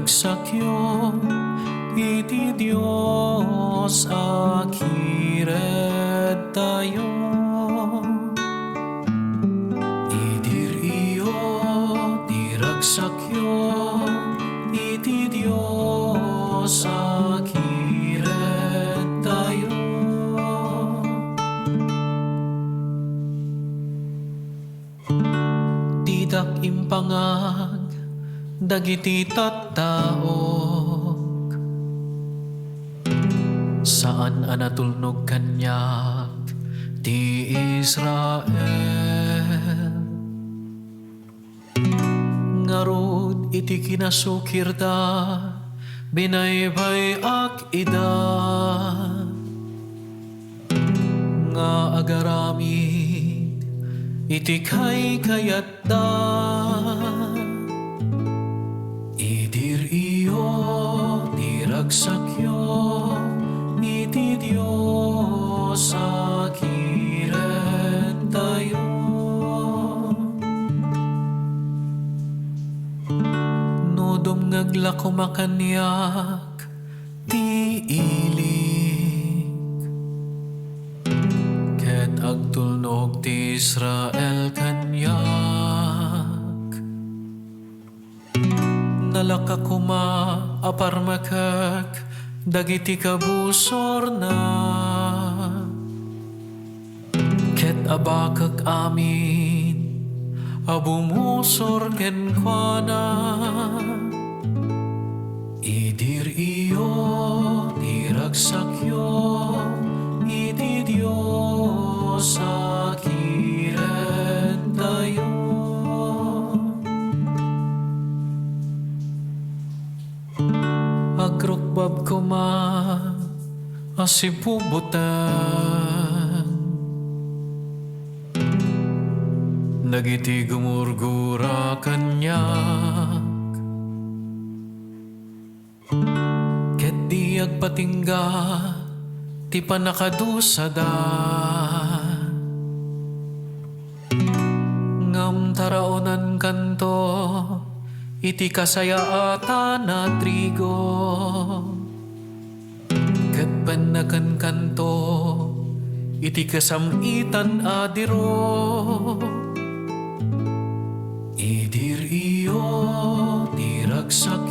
ragsakyo, iti Diyos akiret tayo. Idir iyo, di ragsakyo, iti Diyos akiret tayo. Tidak impangag, dagiti tattaok, saan anatulnog kanyak ti Israel. Ngarod iti kinasukir da, binaybay ak ida, nga agaramid iti kay kayat da. Idir iyo, di ragsakyo, iti Diyos akiret tayo. Nodom ngaglako makanyak, ti ilik, ket agtulnog ti Israel kanyak. Nalaka kuma aparmakak, dagiti kabusor na, ket abakak amin, abumusor kenkwana. Idir iyo, di ragsakyo, iti Diyos akiret tayo. Agrukbab ko asipubutan, nagiti gumurgura kanyak, ket di agpatingga ti panakadusada, ngam taraonan kanto iti kasayaatan na trigo, ket panakan kanto iti kasamitan adiro. Idir iyo, di ragsak